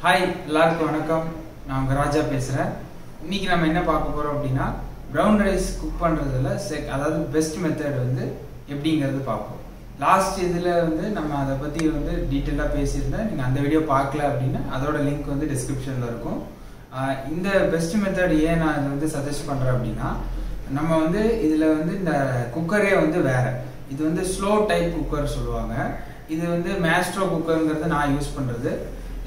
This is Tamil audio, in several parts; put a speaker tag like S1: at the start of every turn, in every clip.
S1: ஹாய் எல்லாருக்கும் வணக்கம். நான் உங்க ராஜா பேசுறேன். இன்னைக்கு நம்ம என்ன பார்க்க போறோம் அப்படின்னா ப்ரௌன் ரைஸ் குக் பண்றதுல அதாவது பெஸ்ட் மெத்தட் வந்து எப்படிங்கிறது பார்ப்போம். லாஸ்ட் இதுல வந்து நம்ம அதை பத்தி வந்து டீட்டெயிலா பேசியிருந்தேன். நீங்க அந்த வீடியோ பார்க்கல அப்படின்னா அதோட லிங்க் வந்து டிஸ்கிரிப்ஷன்ல இருக்கும். இந்த பெஸ்ட் மெத்தட் ஏன் நான் இதை வந்து சஜஸ்ட் பண்றேன் அப்படின்னா நம்ம வந்து இதுல வந்து இந்த குக்கரே வந்து வேற. இது வந்து ஸ்லோ டைப் குக்கர் சொல்லுவாங்க. இது வந்து மேஸ்ட்ரோ குக்கருங்கிறது நான் யூஸ் பண்றது.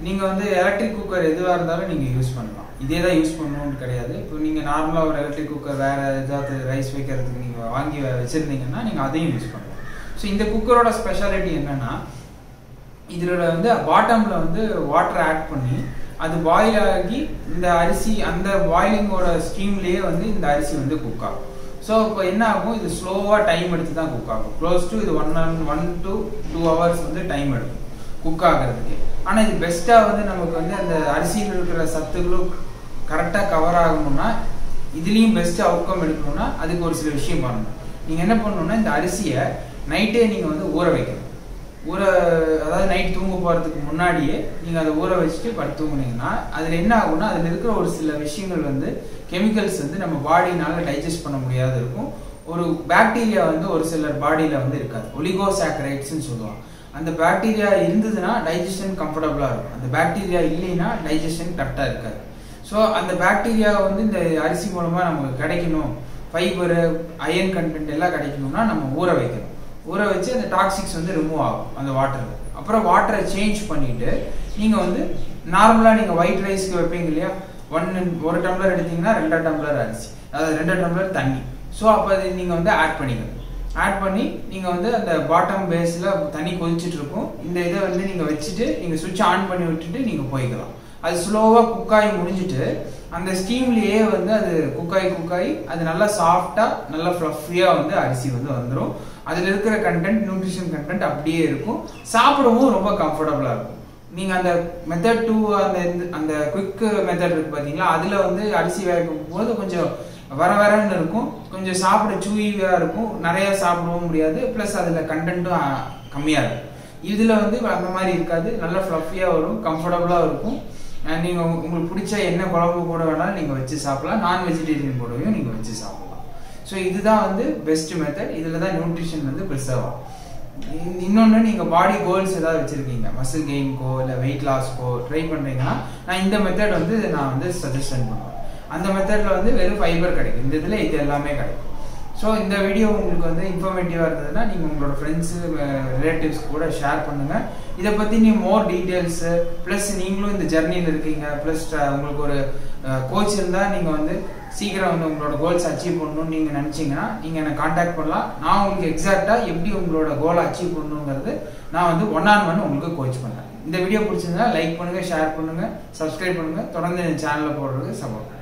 S1: நீங்க வந்து எலக்ட்ரிக் குக்கர் எதுவாக இருந்தாலும் நீங்க யூஸ் பண்ணலாம். இதே தான் யூஸ் பண்ணணும்னு கிடையாது. இப்போ நீங்க நார்மலா ஒரு எலக்ட்ரிக் குக்கர் வேற ஏதாவது ரைஸ் வைக்கிறதுக்கு நீங்க வாங்கி வச்சிருந்தீங்கன்னா நீங்க அதையும் யூஸ் பண்ணலாம். ஸோ இந்த குக்கரோட ஸ்பெஷாலிட்டி என்னன்னா இதோட வந்து பாட்டம்ல வந்து வாட்டர் ஆட் பண்ணி அது பாயில் ஆகி இந்த அரிசி அந்த பாயிலிங்கோட ஸ்டீம்லயே வந்து இந்த அரிசி வந்து குக் ஆகும். ஸோ இப்போ என்ன ஆகும், இது ஸ்லோவா டைம் எடுத்து தான் குக் ஆகும். க்ளோஸ் டு இது 1 to 2 hours வந்து டைம் எடுக்கும் குக் ஆகிறதுக்கு. ஆனா இது பெஸ்டா வந்து நமக்கு வந்து அந்த அரிசியில் இருக்கிற சத்துக்களும் கரெக்டா கவர் ஆகணும்னா இதுலயும் பெஸ்ட் அவுட்கம் எடுக்கணும்னா அதுக்கு ஒரு சில விஷயம் பண்ணணும். நீங்க என்ன பண்ணணும்னா இந்த அரிசியை நைட்டே நீங்க வந்து ஊற வைக்கணும். அதாவது நைட் தூங்க போறதுக்கு முன்னாடியே நீங்க அதை ஊற வச்சுட்டு படுத்து தூங்குனீங்கன்னா அதுல என்ன ஆகும்னா அதுல இருக்கிற ஒரு சில விஷயங்கள் வந்து கெமிக்கல்ஸ் வந்து நம்ம பாடினால டைஜஸ்ட் பண்ண முடியாது இருக்கும். ஒரு பாக்டீரியா வந்து ஒரு சிலர் பாடியில வந்து இருக்காது. ஒலிகோசாக்கரைட்ஸ்ன்னு சொல்லுவாங்க. அந்த பாக்டீரியா இருந்ததுன்னா டைஜஷன் கம்ஃபர்டபுளா இருக்கும். அந்த பாக்டீரியா இல்லைன்னா டைஜஷன் கரெக்டா இருக்காது. ஸோ அந்த பாக்டீரியா வந்து இந்த அரிசி மூலமா நமக்கு கிடைக்கணும், ஃபைபர் அயன் கண்டென்ட் எல்லாம் கிடைக்கணும்னா நம்ம ஊற வைக்கணும். ஊற வச்சு அந்த டாக்ஸிக்ஸ் வந்து ரிமூவ் ஆகும் அந்த வாட்டர்ல. அப்புறம் வாட்டரை சேஞ்ச் பண்ணிட்டு நீங்க வந்து நார்மலா நீங்க ஒயிட் ரைஸ்க்கு வைப்பீங்க இல்லையா, ஒரு டம்ளர் எடுத்தீங்கன்னா 2 டம்ளர் அரிசி, அதாவது 2 டம்ளர் தண்ணி. ஸோ அப்போ அது நீங்க வந்து ஆட் பண்ணிக்கணும். ஆட் பண்ணி நீங்க வந்து அந்த பாட்டம் பேஸ்ல தண்ணி கொதிச்சுட்டு இருக்கும். இந்த இதை வந்து நீங்க வச்சுட்டு நீங்க சுவிட்ச் ஆன் பண்ணி விட்டுட்டு நீங்க போய்க்கலாம். அது ஸ்லோவா குக்காயி முடிஞ்சிட்டு அந்த ஸ்டீம்லயே வந்து அது குக்காயி அது நல்லா சாஃப்டா நல்லா ஃப்ளஃபியா வந்து அரிசி வந்து வந்துடும். அதுல இருக்கிற கண்டென்ட் நியூட்ரிஷன் கண்டென்ட் அப்படியே இருக்கும். சாப்பிடவும் ரொம்ப கம்ஃபர்டபுளா இருக்கும். நீங்க அந்த மெத்தட் 2 அந்த குவிக் மெத்தட் இருக்கு பாத்தீங்களா, அதுல வந்து அரிசி வேகும் போது கொஞ்சம் வரன்னு இருக்கும், கொஞ்சம் சாப்பிட சூயியா இருக்கும், நிறைய சாப்பிடவும் முடியாது, பிளஸ் அதுல கண்டென்ட்டும் கம்மியா இருக்கும். இதுல வந்து அந்த மாதிரி இருக்காது, நல்லா ஃப்ளஃபியா வரும், கம்ஃபர்டபுளா இருக்கும். நீங்க உங்களுக்கு பிடிச்ச என்ன குழம்பு கூட வேணாலும் நீங்க வச்சு சாப்பிடலாம், நான் வெஜிடேரியன் கூடவும் நீங்க வச்சு சாப்பிடலாம். ஸோ இதுதான் வந்து பெஸ்ட் மெத்தட். இதுல தான் நியூட்ரிஷன் வந்து ப்ரிசர்வ் ஆகும். இன்னொன்னு நீங்க பாடி கோல்ஸ் ஏதாவது வச்சிருக்கீங்க, மசில் கெயின்கோ இல்ல வெயிட் லாஸ்க்கோ ட்ரை பண்றீங்கன்னா நான் இந்த மெத்தட் வந்து நான் வந்து சஜஷன் பண்ணுவேன். அந்த மெத்தட்ல வந்து வெறும் ஃபைபர் கிடைக்கும், இந்த இதுல இது எல்லாமே கிடைக்கும். ஸோ இந்த வீடியோ உங்களுக்கு வந்து இன்ஃபர்மேட்டிவா இருந்ததுன்னா நீங்க உங்களோட ஃப்ரெண்ட்ஸ் ரிலேட்டிவ்ஸ் கூட ஷேர் பண்ணுங்க. இதை பத்தி நீங்க மோர் டீடைல்ஸ் பிளஸ் நீங்களும் இந்த ஜெர்னியில் இருக்கீங்க, பிளஸ் உங்களுக்கு ஒரு கோச் இருந்தா நீங்க வந்து சீக்கிரம் வந்து உங்களோட கோல்ஸ் அச்சீவ் பண்ணணும்னு நீங்க நினைச்சீங்கன்னா நீங்க என்ன கான்டாக்ட் பண்ணலாம். நான் உங்களுக்கு எக்ஸாக்டா எப்படி உங்களோட கோலை அச்சீவ் பண்ணணுங்கிறது நான் வந்து 1-on-1 உங்களுக்கு கோச் பண்றேன். இந்த வீடியோ பிடிச்சிருந்தா லைக் பண்ணுங்க, ஷேர் பண்ணுங்க, சப்ஸ்கிரைப் பண்ணுங்க, தொடர்ந்து இந்த சேனல்ல போடுறதுக்கு சப்போர்ட் பண்ணுங்க.